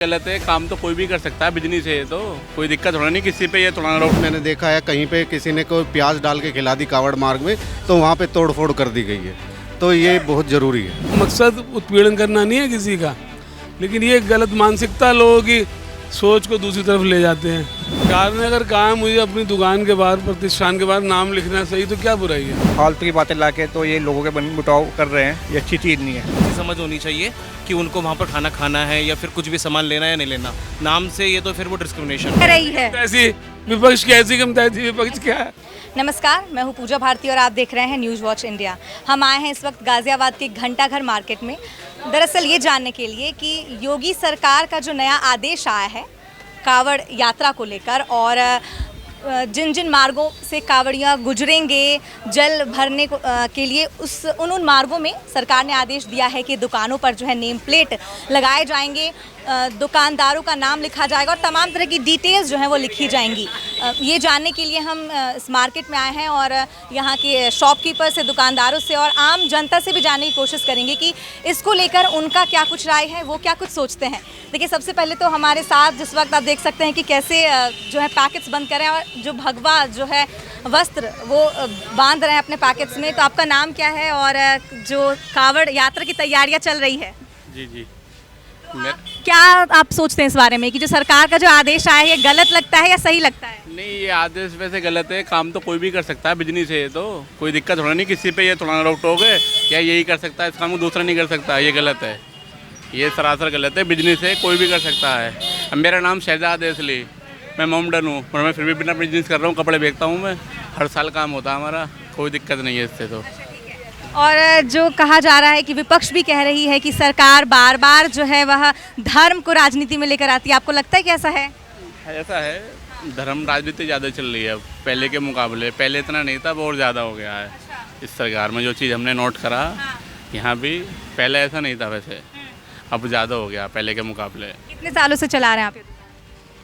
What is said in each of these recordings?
गलत है, काम तो कोई भी कर सकता है, बिजनेस है ये तो कोई दिक्कत होना नहीं किसी पे। ये थोड़ा रोड मैंने देखा है कहीं पे किसी ने कोई प्याज डाल के खिला दी कावड़ मार्ग में, तो वहाँ पे तोड़फोड़ कर दी गई है। तो ये बहुत ज़रूरी है। मकसद उत्पीड़न करना नहीं है किसी का, लेकिन ये गलत मानसिकता लोगों की सोच को दूसरी तरफ ले जाते हैं। कार ने अगर कहा मुझे अपनी दुकान के बाहर, प्रतिष्ठान के बाहर नाम लिखना सही, तो क्या बुराई है? फालतू की बातें लाके तो ये लोगों के बन मुटाव कर रहे हैं, ये अच्छी चीज़ नहीं है। समझ होनी चाहिए कि उनको वहाँ पर खाना खाना है या फिर कुछ भी सामान लेना है या नहीं लेना, नाम से ये तो फिर वो डिस्क्रिमिनेशन रही है। ऐसी विपक्ष की ऐसी गमताई विपक्ष क्या है? नमस्कार, मैं हूँ पूजा भारती और आप देख रहे हैं न्यूज़ वॉच इंडिया। हम आए हैं इस वक्त गाज़ियाबाद के घंटाघर मार्केट में, दरअसल ये जानने के लिए कि योगी सरकार का जो नया आदेश आया है कावड़ यात्रा को लेकर, और जिन जिन मार्गों से कावड़ियाँ गुजरेंगे जल भरने के लिए उन मार्गों में सरकार ने आदेश दिया है कि दुकानों पर जो है नेम प्लेट लगाए जाएंगे, दुकानदारों का नाम लिखा जाएगा और तमाम तरह की डिटेल्स जो हैं वो लिखी जाएंगी। ये जानने के लिए हम इस मार्केट में आए हैं और यहाँ के शॉपकीपर से, दुकानदारों से और आम जनता से भी जानने की कोशिश करेंगे कि इसको लेकर उनका क्या कुछ राय है, वो क्या कुछ सोचते हैं। देखिए, सबसे पहले तो हमारे साथ जिस वक्त आप देख सकते हैं कि कैसे जो है पैकेट्स बंद कर रहे हैं और जो भगवा जो है वस्त्र वो बांध रहे हैं अपने पैकेट्स में। तो आपका नाम क्या है और जो कावड़ यात्रा की तैयारियाँ चल रही है, जी क्या आप सोचते हैं इस बारे में कि जो सरकार का जो आदेश आया है ये गलत लगता है या सही लगता है? नहीं, ये आदेश वैसे गलत है, काम तो कोई भी कर सकता है, बिजनेस है ये तो कोई दिक्कत होना नहीं किसी पे। ये थोड़ा रोक टोक है या यही कर सकता है, इस काम को दूसरा नहीं कर सकता, ये गलत है, ये सरासर गलत है। बिजनेस है, कोई भी कर सकता है। अब मेरा नाम शहजाद है, इसलिए मैं मोमडन हूँ, पर मैं फिर भी बिना बिजनेस कर रहा हूँ, कपड़े बेचता हूँ मैं, हर साल काम होता है हमारा, कोई दिक्कत नहीं है इससे तो। और जो कहा जा रहा है कि विपक्ष भी कह रही है कि सरकार बार बार जो है वह धर्म को राजनीति में लेकर आती है, आपको लगता है कि ऐसा है? ऐसा है, धर्म राजनीति ज़्यादा चल रही है अब पहले के मुकाबले। पहले इतना नहीं था, बहुत ज़्यादा हो गया है इस सरकार में। जो चीज़ हमने नोट करा यहाँ भी, पहले ऐसा नहीं था वैसे, अब ज़्यादा हो गया पहले के मुकाबले। कितने सालों से चला रहे हैं आप?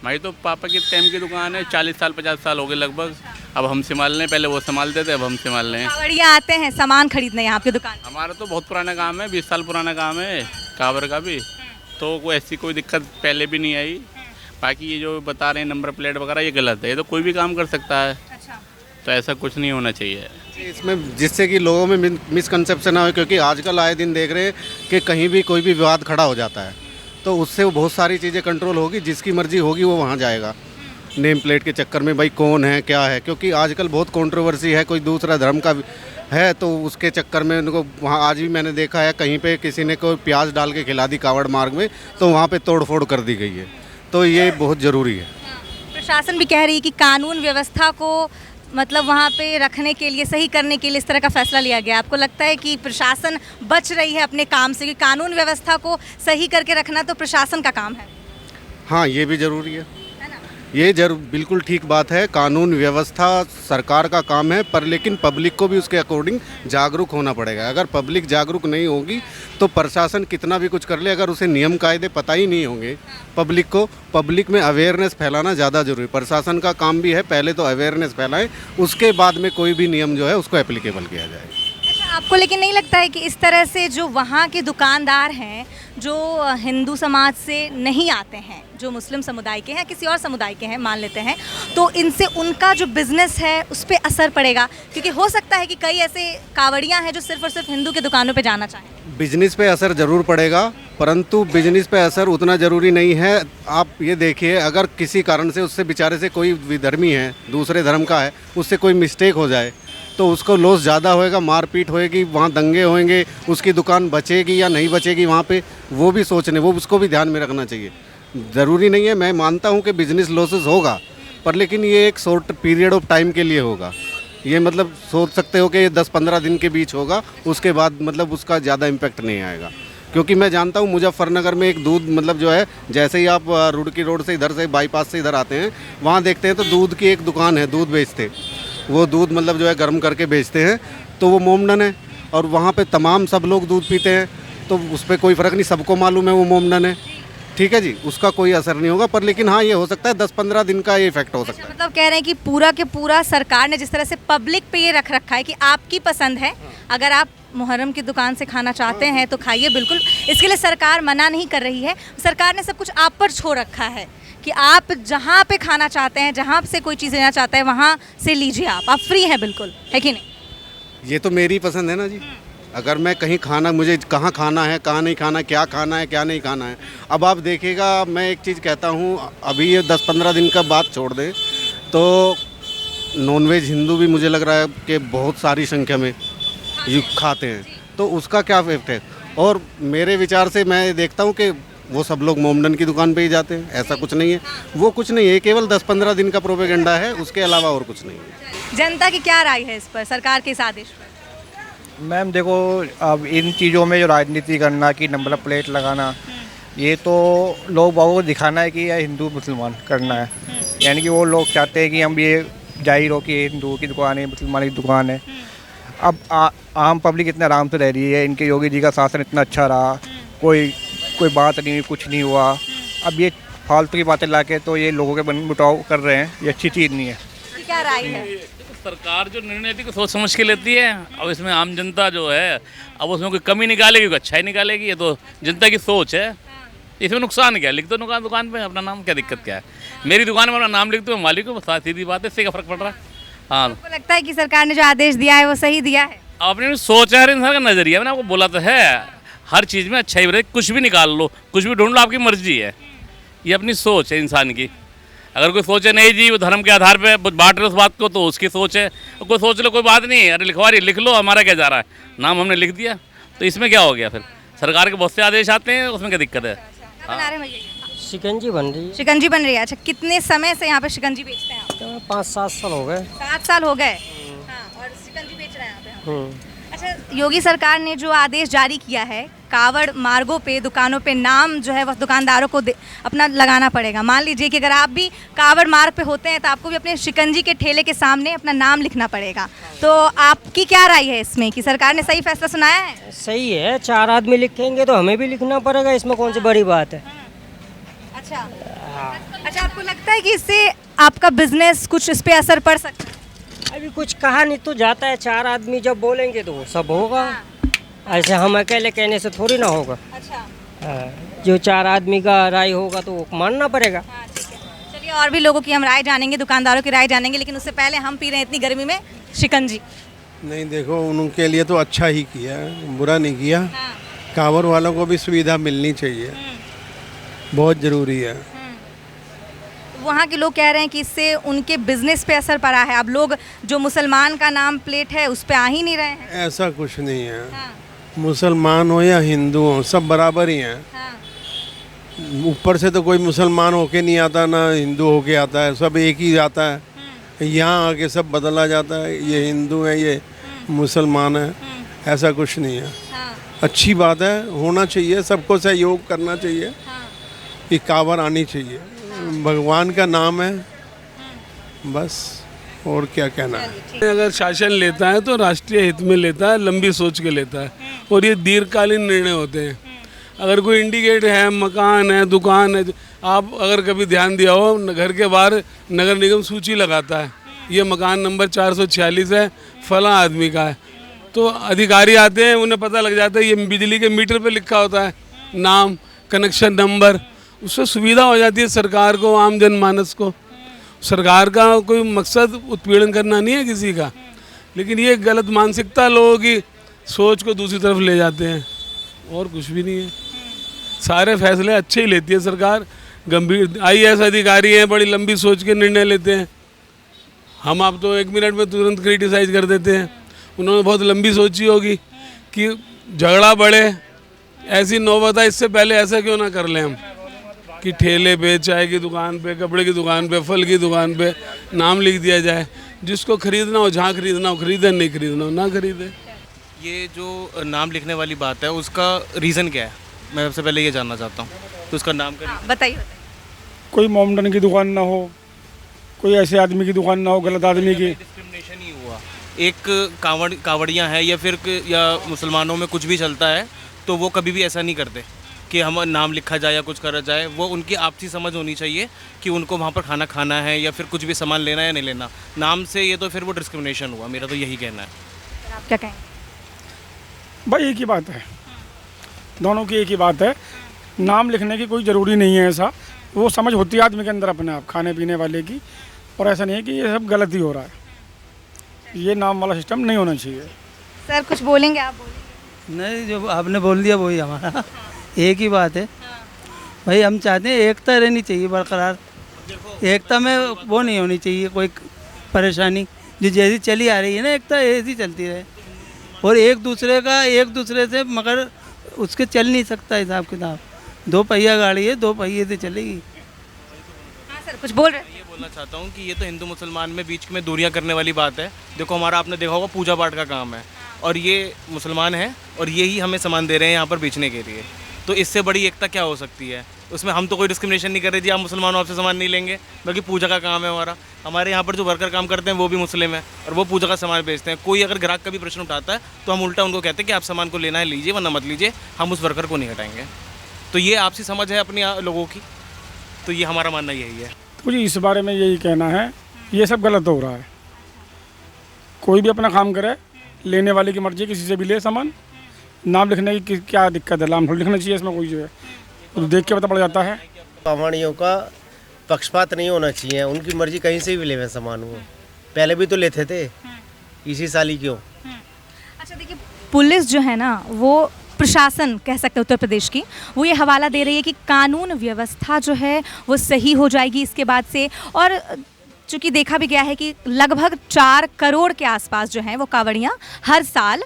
भाई तो पापा की टाइम की दुकान है, 40 साल 50 साल हो गए लगभग। अब हम संभाल रहे हैं, पहले वो संभालते थे, अब हम संभाल रहे हैं। कावड़ियाँ आते हैं सामान खरीदने यहाँ आपकी दुकान? हमारा तो बहुत पुराना काम है, 20 साल पुराना काम है कावर का भी, तो कोई ऐसी कोई दिक्कत पहले भी नहीं आई। बाकी ये जो बता रहे हैं नंबर प्लेट वगैरह, ये गलत है, ये तो कोई भी काम कर सकता है। अच्छा। तो ऐसा कुछ नहीं होना चाहिए इसमें, जिससे कि लोगों में मिसकंसेप्शन ना हो, क्योंकि आजकल आए दिन देख रहे हैं कि कहीं भी कोई भी विवाद खड़ा हो जाता है, तो उससे वो बहुत सारी चीज़ें कंट्रोल होगी, जिसकी मर्जी होगी वो वहाँ जाएगा। नेम प्लेट के चक्कर में भाई कौन है क्या है, क्योंकि आजकल बहुत कंट्रोवर्सी है, कोई दूसरा धर्म का है तो उसके चक्कर में उनको वहाँ, आज भी मैंने देखा है कहीं पे किसी ने कोई प्याज डाल के खिला दी कावड़ मार्ग में, तो वहाँ पे तोड़फोड़ कर दी गई है। तो ये बहुत ज़रूरी है। प्रशासन भी कह रही है कि कानून व्यवस्था को मतलब वहाँ पे रखने के लिए, सही करने के लिए इस तरह का फैसला लिया गया। आपको लगता है कि प्रशासन बच रही है अपने काम से, कि कानून व्यवस्था को सही करके रखना तो प्रशासन का काम है? हाँ, ये भी ज़रूरी है, ये बिल्कुल ठीक बात है। कानून व्यवस्था सरकार का काम है, पर लेकिन पब्लिक को भी उसके अकॉर्डिंग जागरूक होना पड़ेगा। अगर पब्लिक जागरूक नहीं होगी तो प्रशासन कितना भी कुछ कर ले, अगर उसे नियम कायदे पता ही नहीं होंगे पब्लिक को, पब्लिक में अवेयरनेस फैलाना ज़्यादा जरूरी। प्रशासन का काम भी है, पहले तो अवेयरनेस फैलाएं, उसके बाद में कोई भी नियम जो है उसको एप्लीकेबल किया जाए। आपको लेकिन नहीं लगता है कि इस तरह से जो वहाँ के दुकानदार हैं, जो हिंदू समाज से नहीं आते हैं, जो मुस्लिम समुदाय के हैं, किसी और समुदाय के हैं मान लेते हैं, तो इनसे उनका जो बिज़नेस है उस पर असर पड़ेगा? क्योंकि हो सकता है कि कई ऐसे कावड़ियाँ हैं जो सिर्फ और सिर्फ हिंदू के दुकानों पे जाना चाहें। बिजनेस पे असर ज़रूर पड़ेगा, परंतु बिजनेस पे असर उतना ज़रूरी नहीं है। आप ये देखिए, अगर किसी कारण से उससे बेचारे से कोई विधर्मी है, दूसरे धर्म का है, उससे कोई मिस्टेक हो जाए तो उसको लॉस ज़्यादा होएगा, मारपीट होएगी, वहाँ दंगे होंगे, उसकी दुकान बचेगी या नहीं बचेगी वहाँ पे, वो भी सोचने, वो उसको भी ध्यान में रखना चाहिए। ज़रूरी नहीं है, मैं मानता हूँ कि बिजनेस लॉसेस होगा, पर लेकिन ये एक शॉर्ट पीरियड ऑफ टाइम के लिए होगा। ये मतलब सोच सकते हो कि ये 10-15 दिन के बीच होगा, उसके बाद मतलब उसका ज़्यादा इम्पैक्ट नहीं आएगा। क्योंकि मैं जानता हूँ मुजफ्फरनगर में एक दूध मतलब जो है, जैसे ही आप रुड़की रोड से इधर से बाईपास से इधर आते हैं, वहाँ देखते हैं तो दूध की एक दुकान है, दूध बेचते, वो दूध मतलब जो है गर्म करके बेचते हैं, तो वो मोमडन है और वहाँ पे तमाम सब लोग दूध पीते हैं, तो उस पर कोई फ़र्क नहीं, सबको मालूम है वो मोमडन है, ठीक है जी, उसका कोई असर नहीं होगा। पर लेकिन हाँ, ये हो सकता है 10-15 दिन का ये इफेक्ट हो सकता है। मतलब कह रहे हैं कि पूरा के पूरा सरकार ने जिस तरह से पब्लिक पे ये रख रखा है कि आपकी पसंद है, अगर आप मुहर्रम की दुकान से खाना चाहते हैं तो खाइए, बिल्कुल, इसके लिए सरकार मना नहीं कर रही है। सरकार ने सब कुछ आप पर छोड़ रखा है कि आप जहाँ पे खाना चाहते हैं, जहाँ से कोई चीज़ लेना चाहते हैं वहाँ से लीजिए, आप फ्री हैं बिल्कुल, है कि नहीं? ये तो मेरी पसंद है ना जी। अगर मैं कहीं खाना, मुझे कहाँ खाना है, कहाँ नहीं खाना, क्या खाना है, क्या नहीं खाना है, अब आप देखिएगा, मैं एक चीज़ कहता हूँ, अभी ये 10-15 दिन का बात छोड़ दें तो नॉनवेज हिंदू भी मुझे लग रहा है कि बहुत सारी संख्या में खाते हैं, तो उसका क्या इफेक्ट है। और मेरे विचार से मैं देखता हूँ कि वो सब लोग मोमडन की दुकान पे ही जाते हैं, ऐसा कुछ नहीं है, वो कुछ नहीं है, केवल 10-15 दिन का प्रोपेगेंडा है, उसके अलावा और कुछ नहीं है। जनता की क्या राय है इस पर, सरकार के इस आदेश पर? मैम देखो, अब इन चीज़ों में जो राजनीति करना कि नंबर प्लेट लगाना, ये तो लोग बागों को दिखाना है कि यह हिंदू मुसलमान करना है। यानी कि वो लोग चाहते हैं कि हम ये जाहिर हो कि हिंदू की दुकान है, मुसलमान की दुकान है। अब आम पब्लिक इतना आराम से रह रही है, इनके योगी जी का शासन इतना अच्छा रहा, कोई बात नहीं, कुछ नहीं हुआ। अब ये फालतू की बातें ला के तो ये लोगों के मुटाव कर रहे हैं, ये अच्छी चीज़ नहीं है। क्या राय है? सरकार जो निर्णय लेती है सोच समझ के लेती है, अब इसमें आम जनता जो है अब उसमें कोई कमी निकालेगी, कोई अच्छा ही निकालेगी, ये तो जनता की सोच है। इसमें नुकसान क्या है, लिख दो दुकान पे अपना नाम, क्या दिक्कत क्या है। मेरी दुकान में अपना नाम लिख दो, मालिक को, सीधी बात है, इससे क्या फ़र्क पड़ रहा है। हाँ, आपको लगता है कि सरकार ने जो आदेश दिया है वो सही दिया है? अपनी सोच है, हर इंसान का नज़रिया, मैंने आपको बोला तो है, हर चीज़ में अच्छा ही रहे, कुछ भी निकाल लो, कुछ भी ढूंढ लो, आपकी मर्जी है, ये अपनी सोच है इंसान की। अगर कोई सोचे नहीं जी वो धर्म के आधार पे बांट रहे उस बात को, तो उसकी सोच है। कोई सोच लो, कोई बात नहीं है, अरे लिखवा रही लिख लो, हमारा क्या जा रहा है, नाम हमने लिख दिया, तो इसमें क्या हो गया। फिर सरकार के बहुत से आदेश आते हैं, उसमें क्या दिक्कत है। क्या बना रहे हैं भैया? शिकंजी बन रही है। शिकंजी बन रही है। अच्छा, कितने समय से यहाँ पे शिकंजी बेचते हैं आप? तो 5-7 साल हो गए। 7 साल हो गए। हाँ, और शिकंजी बेच रहे हैं यहाँ पे हम। अच्छा, योगी सरकार ने जो आदेश जारी किया है, कावड़ मार्गों पे, दुकानों पे नाम जो है वह दुकानदारों को अपना लगाना पड़ेगा। मान लीजिए कि अगर आप भी कावड़ मार्ग पे होते हैं तो आपको भी अपने शिकंजी के ठेले के सामने अपना नाम लिखना पड़ेगा। तो आपकी क्या राय है इसमें कि सरकार ने सही फैसला सुनाया है? सही है, 4 आदमी लिखेंगे तो हमें भी लिखना पड़ेगा, इसमें कौन सी बड़ी बात है। अच्छा, अच्छा, आपको लगता है कि इससे आपका बिजनेस कुछ इस पे असर पड़ सकता है? अभी कुछ कहा नहीं तो जाता है, 4 आदमी जब बोलेंगे तो वो सब होगा। ऐसे हम अकेले कहने से थोड़ी ना होगा। अच्छा, जो 4 आदमी का राय होगा तो वो मानना पड़ेगा। हाँ, ठीक है। चलिए, और भी लोगों की हम राय जानेंगे, दुकानदारों की राय जानेंगे, लेकिन उससे पहले हम पी रहे हैं इतनी गर्मी में शिकंजी। नहीं, देखो उनके लिए तो अच्छा ही किया, बुरा नहीं किया। हाँ। कांवड़ वालों को भी सुविधा मिलनी चाहिए, बहुत ज़रूरी है। वहाँ के लोग कह रहे हैं कि इससे उनके बिजनेस पे असर पड़ा है। अब लोग जो मुसलमान का नाम प्लेट है उस पे आ ही नहीं रहे हैं। ऐसा कुछ नहीं है। हाँ। मुसलमान हो या हिंदू हो, सब बराबर ही हैं। हाँ। ऊपर से तो कोई मुसलमान होके नहीं आता, ना हिंदू होके आता है, सब एक ही आता है। यहाँ आके सब बदला जाता है, ये हिंदू है, ये मुसलमान है, ऐसा कुछ नहीं है। हाँ। अच्छी बात है, होना चाहिए, सबको सहयोग करना चाहिए। कि कांवड़ आनी चाहिए, भगवान का नाम है, बस, और क्या कहना है। अगर शासन लेता है तो राष्ट्रीय हित में लेता है, लंबी सोच के लेता है, और ये दीर्घकालीन निर्णय होते हैं। अगर कोई इंडिकेट है, मकान है, दुकान है, आप अगर कभी ध्यान दिया हो, घर के बाहर नगर निगम सूची लगाता है, ये मकान नंबर 446 है, फला आदमी का है, तो अधिकारी आते हैं, उन्हें पता लग जाता है, ये बिजली के मीटर पे लिखा होता है नाम, कनेक्शन नंबर, उससे सुविधा हो जाती है सरकार को, आम जनमानस को। सरकार का कोई मकसद उत्पीड़न करना नहीं है किसी का, लेकिन ये गलत मानसिकता लोगों की सोच को दूसरी तरफ ले जाते हैं, और कुछ भी नहीं है। सारे फैसले अच्छे ही लेती है सरकार, गंभीर IAS अधिकारी हैं, बड़ी लंबी सोच के निर्णय लेते हैं। हम आप तो 1 मिनट में तुरंत क्रिटिसाइज कर देते हैं, उन्होंने बहुत लंबी सोची होगी कि झगड़ा बढ़े, ऐसी नौबत है, इससे पहले ऐसा क्यों ना कर लें हम कि ठेले पे, चाय की दुकान पे, कपड़े की दुकान पे, फल की दुकान पे नाम लिख दिया जाए, जिसको खरीदना हो, जहाँ खरीदना हो खरीदे, नहीं खरीदना हो ना खरीदे। ये जो नाम लिखने वाली बात है उसका रीज़न क्या है, मैं सबसे पहले ये जानना चाहता हूँ। तो उसका नाम का बताइए। कोई मोमडन की दुकान ना हो, कोई ऐसे आदमी की दुकान ना हो, गलत आदमी की। डिस्क्रिमिनेशन ही हुआ। एक कावड़ियाँ हैं या मुसलमानों में कुछ भी चलता है तो वो कभी भी ऐसा नहीं करते कि हम नाम लिखा जाए या कुछ करा जाए। वो उनकी आपसी समझ होनी चाहिए कि उनको वहाँ पर खाना है या फिर कुछ भी सामान लेना है या नहीं लेना। नाम से ये तो फिर वो डिस्क्रिमिनेशन हुआ, मेरा तो यही कहना है। आप क्या कहेंगे? भाई एक ही बात है, दोनों की एक ही बात है। नाम लिखने की कोई ज़रूरी नहीं है, ऐसा वो समझ होती है आदमी के अंदर अपने आप, खाने पीने वाले की। और ऐसा नहीं है कि ये सब गलत ही हो रहा है, ये नाम वाला सिस्टम नहीं होना चाहिए। सर कुछ बोलेंगे आप? बोलेंगे। नहीं, जो आपने बोल दिया वही हमारा एक ही बात है भाई। हम चाहते हैं एकता रहनी चाहिए बरकरार, एकता में वो नहीं होनी चाहिए कोई परेशानी। जो जैसी चली आ रही है ना, एकता ऐसी चलती रहे। और एक दूसरे से मगर उसके चल नहीं सकता हिसाब किताब। 2 पहिया गाड़ी है, 2 पहिए से चलेगी। हाँ सर कुछ बोल रहे हैं? ये बोलना चाहता हूँ कि ये तो हिंदू मुसलमान में बीच में दूरियां करने वाली बात है। देखो हमारा आपने देखा होगा पूजा पाठ का काम है, और ये मुसलमान है और ये ही हमें सामान दे रहे हैं यहाँ पर बेचने के लिए। तो इससे बड़ी एकता क्या हो सकती है? उसमें हम तो कोई डिस्क्रिमिनेशन नहीं कर रहे जी, आप मुसलमान हो आपसे सामान नहीं लेंगे, बल्कि पूजा का काम है हमारा। हमारे यहाँ पर जो वर्कर काम करते हैं वो भी मुस्लिम है और वो पूजा का सामान बेचते हैं। कोई अगर ग्राहक का भी प्रश्न उठाता है तो हम उल्टा उनको कहते हैं कि आप सामान को लेना है लीजिए, वरना मत लीजिए, हम उस वर्कर को नहीं हटाएंगे। तो ये आपसी समझ है अपनी लोगों की, तो ये हमारा मानना यही है। मुझे इस बारे में यही कहना है, ये सब गलत हो रहा है। कोई भी अपना काम करे, लेने वाले की मर्जी, किसी से भी ले सामान। नाम लिखने की क्या दिक्कत है? नाम थोड़ी लिखना चाहिए इसमें, कोई जो है तो देख के पता पड़ जाता है। कावड़ियों का पक्षपात नहीं होना चाहिए, उनकी मर्जी कहीं से भी ले सामान। वो पहले भी तो लेते थे, इसी साल ही क्यों? अच्छा देखिए, पुलिस जो है ना, वो प्रशासन कह सकते हैं उत्तर प्रदेश की, वो ये हवाला दे रही है कि कानून व्यवस्था जो है वो सही हो जाएगी इसके बाद से। और चूँकि देखा भी गया है कि लगभग 4 करोड़ के आसपास जो हैं वो कांवड़ियाँ हर साल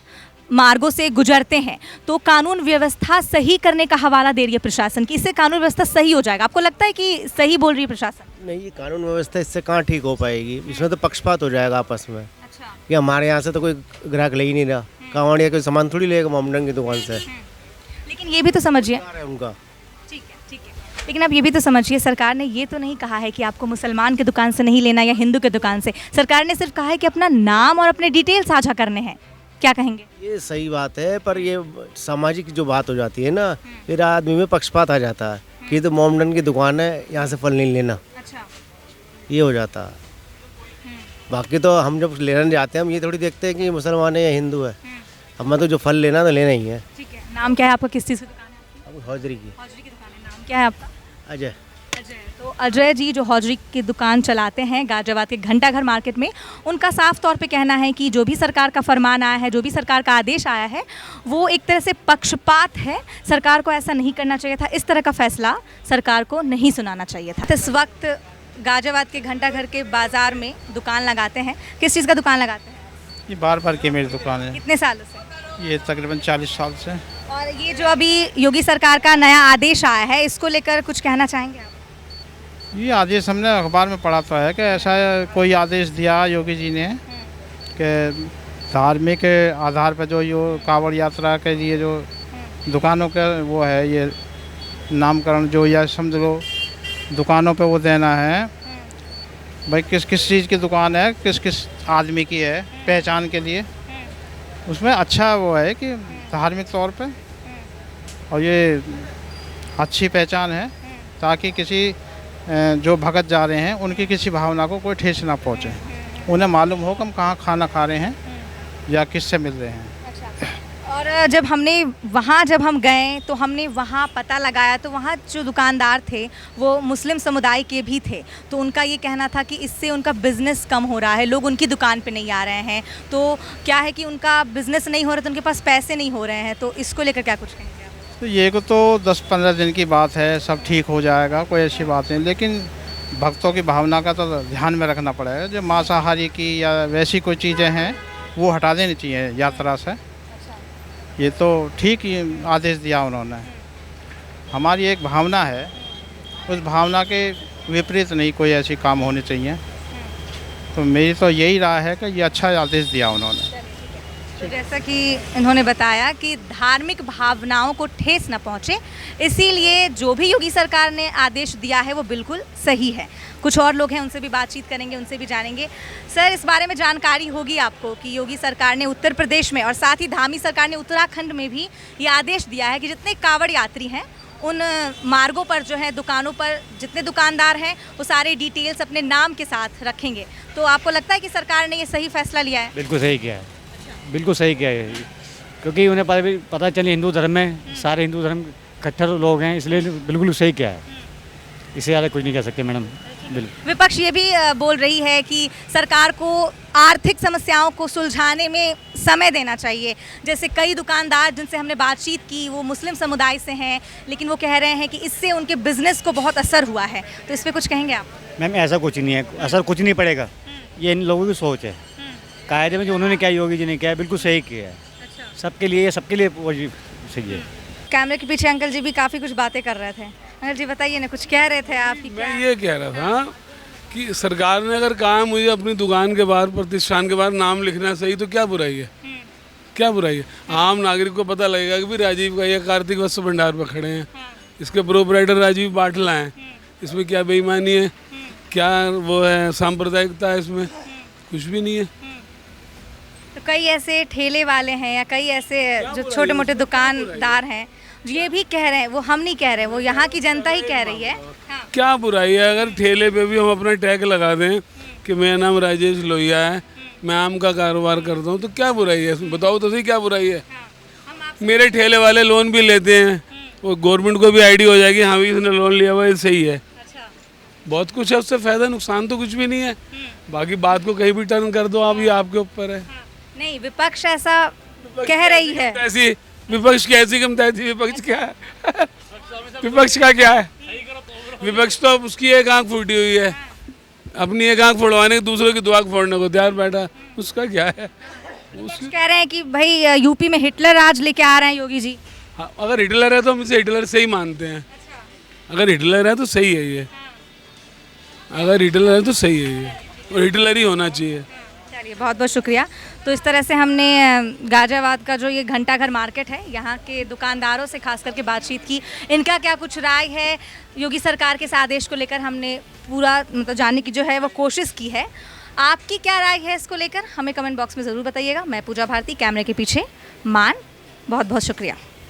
मार्गों से गुजरते हैं, तो कानून व्यवस्था सही करने का हवाला दे रही है प्रशासन की। इससे कानून व्यवस्था सही हो जाएगा। आपको लगता है कि सही बोल रही है प्रशासन? नहीं, ये कानून व्यवस्था इससे कहाँ ठीक हो पाएगी? इसमें तो पक्षपात हो जाएगा आपस में। अच्छा। कि हमारे यहाँ से तो कोई ग्राहक ले ही नहीं रहा, कांवड़िया कोई सामान थोड़ी लेगा मोमडन की दुकान से। लेकिन ये भी तो समझिए, उनका ठीक है, लेकिन आप ये भी तो समझिए, सरकार ने ये तो नहीं कहा है कि आपको मुसलमान की दुकान से नहीं लेना या हिंदू की दुकान से। सरकार ने सिर्फ कहा है कि अपना नाम और अपने डिटेल साझा करने हैं। क्या कहेंगे? ये सही बात है, पर ये सामाजिक जो बात हो जाती है ना, फिर आदमी में पक्षपात आ जाता है कि तो मोमडन की दुकान है, यहाँ से फल नहीं लेना। अच्छा। ये हो जाता है। बाकी तो हम जब लेने जाते हैं, हम ये थोड़ी देखते हैं कि ये मुसलमान है या हिंदू है। हमें तो जो फल लेना तो लेना ही है। ठीक है, नाम क्या है आपका? किस चीज़ की दुकान है? हौजरी की। हौजरी की दुकान है। नाम क्या है आपका? अजय। तो अजय जी जो हौजरी की दुकान चलाते हैं गाजियाबाद के घंटाघर मार्केट में, उनका साफ तौर पे कहना है कि जो भी सरकार का फरमान आया है, जो भी सरकार का आदेश आया है, वो एक तरह से पक्षपात है। सरकार को ऐसा नहीं करना चाहिए था, इस तरह का फैसला सरकार को नहीं सुनाना चाहिए था। इस वक्त गाजियाबाद के घंटाघर के बाज़ार में दुकान लगाते हैं। किस चीज़ का दुकान लगाते हैं? ये बार की मेरी दुकान है। कितने सालों से? ये तकरीबन 40 साल से। और ये जो अभी योगी सरकार का नया आदेश आया है, इसको लेकर कुछ कहना चाहेंगे आप? ये आदेश हमने अखबार में पढ़ा तो है कि ऐसा कोई आदेश दिया योगी जी ने कि धार्मिक आधार पर जो कांवड़ यात्रा के लिए जो दुकानों का वो है, ये नामकरण जो, या समझ लो दुकानों पे वो देना है भाई, किस किस चीज़ की दुकान है, किस किस आदमी की है, पहचान के लिए। उसमें अच्छा वो है कि धार्मिक तौर पे, और ये अच्छी पहचान है ताकि किसी जो भगत जा रहे हैं उनकी किसी भावना को कोई ठेस ना पहुंचे। उन्हें मालूम हो कि हम कहाँ खाना खा रहे हैं या किससे मिल रहे हैं। अच्छा। और जब हम गए तो हमने वहाँ पता लगाया, तो वहाँ जो दुकानदार थे वो मुस्लिम समुदाय के भी थे। तो उनका ये कहना था कि इससे उनका बिज़नेस कम हो रहा है, लोग उनकी दुकान पे नहीं आ रहे हैं। तो क्या है कि उनका बिज़नेस नहीं हो रहा, तो उनके पास पैसे नहीं हो रहे हैं। तो इसको लेकर क्या कुछ कहेंगे? तो ये को तो 10-15 दिन की बात है, सब ठीक हो जाएगा, कोई ऐसी बात नहीं। लेकिन भक्तों की भावना का तो ध्यान में रखना पड़ेगा। जो मांसाहारी की या वैसी कोई चीज़ें हैं वो हटा देनी चाहिए यात्रा से। ये तो ठीक ही आदेश दिया उन्होंने। हमारी एक भावना है, उस भावना के विपरीत नहीं कोई ऐसी काम होनी चाहिए। तो मेरी तो यही राय है कि ये अच्छा आदेश दिया उन्होंने। तो जैसा कि इन्होंने बताया कि धार्मिक भावनाओं को ठेस न पहुंचे, इसीलिए जो भी योगी सरकार ने आदेश दिया है वो बिल्कुल सही है। कुछ और लोग हैं, उनसे भी बातचीत करेंगे, उनसे भी जानेंगे। सर, इस बारे में जानकारी होगी आपको कि योगी सरकार ने उत्तर प्रदेश में और साथ ही धामी सरकार ने उत्तराखंड में भी ये आदेश दिया है कि जितने कांवड़ यात्री हैं उन मार्गों पर जो है, दुकानों पर जितने दुकानदार हैं वो सारे डिटेल्स अपने नाम के साथ रखेंगे। तो आपको लगता है कि सरकार ने ये सही फैसला लिया है? बिल्कुल सही किया है, बिल्कुल सही किया है। क्योंकि उन्हें पता चले हिंदू धर्म में सारे हिंदू धर्म कट्टर लोग हैं, इसलिए बिल्कुल सही क्या है, इससे ज़्यादा कुछ नहीं कह सकते मैडम। बिल्कुल विपक्ष ये भी बोल रही है कि सरकार को आर्थिक समस्याओं को सुलझाने में समय देना चाहिए। जैसे कई दुकानदार जिनसे हमने बातचीत की वो मुस्लिम समुदाय से हैं, लेकिन वो कह रहे हैं कि इससे उनके बिजनेस को बहुत असर हुआ है। तो इस पर कुछ कहेंगे आप? मैम ऐसा कुछ नहीं है, असर कुछ नहीं पड़ेगा, ये इन लोगों की सोच है। कायदे में जो उन्होंने क्या योगी जी ने किया है बिल्कुल सही किया है, सबके लिए वो सही है। कैमरे के पीछे अंकल जी भी काफ़ी कुछ बातें कर रहे थे। अंकल जी बताइए ना, कुछ कह रहे थे आप? मैं ये कह रहा था कि सरकार ने अगर कहा मुझे अपनी दुकान के बाहर, प्रतिष्ठान के बाहर नाम लिखना सही, तो क्या बुराई है? क्या बुराई है? आम नागरिक को पता लगेगा कि भी राजीव का या कार्तिक वस्त्र भंडार पर खड़े हैं, इसके प्रोपराइटर राजीव बाटला हैं, इसमें क्या बेईमानी है, क्या वो है सांप्रदायिकता है? इसमें कुछ भी नहीं है। तो कई ऐसे ठेले वाले हैं या कई ऐसे जो छोटे मोटे दुकानदार हैं ये भी कह रहे हैं, वो हम नहीं कह रहे, वो यहाँ की जनता ही कह रही है। हाँ। क्या बुराई है अगर ठेले पे भी हम अपना टैग लगा दें कि मेरा नाम राजेश लोहिया है, मैं आम का कारोबार करता हूँ, तो क्या बुराई है इसमें? बताओ तो सही क्या बुराई है? मेरे ठेले वाले लोन भी लेते हैं, वो गवर्नमेंट को भी आइडिया हो जाएगी हाँ भी इसने लोन लिया हुआ है, सही है। बहुत कुछ है, उससे फायदा नुकसान तो कुछ भी नहीं है। बाकी बात को कहीं भी टर्न कर दो आप, ये आपके ऊपर है। नहीं, विपक्ष ऐसा कह रही है। ऐसी विपक्ष की ऐसी कम थी, विपक्ष क्या है? विपक्ष का क्या है? विपक्ष तो उसकी एक आंख फूटी हुई है, अपनी एक आंख फोड़वाने की दूसरों की दो आंख फोड़ने को तैयार बैठा, उसका क्या है? कह रहे हैं कि भाई यूपी में हिटलर राज लेके आ रहे हैं योगी जी। हाँ, अगर हिटलर है तो हम इसे हिटलर से ही मानते हैं। अगर हिटलर है तो सही है ये, अगर हिटलर है तो सही है ये, और हिटलर ही होना चाहिए। चलिए, बहुत बहुत शुक्रिया। तो इस तरह से हमने गाजियाबाद का जो ये घंटाघर मार्केट है, यहाँ के दुकानदारों से खास करके बातचीत की, इनका क्या कुछ राय है योगी सरकार के इस आदेश को लेकर, हमने पूरा मतलब जानने की जो है वो कोशिश की है। आपकी क्या राय है इसको लेकर, हमें कमेंट बॉक्स में ज़रूर बताइएगा। मैं पूजा भारती, कैमरे के पीछे मान, बहुत बहुत शुक्रिया।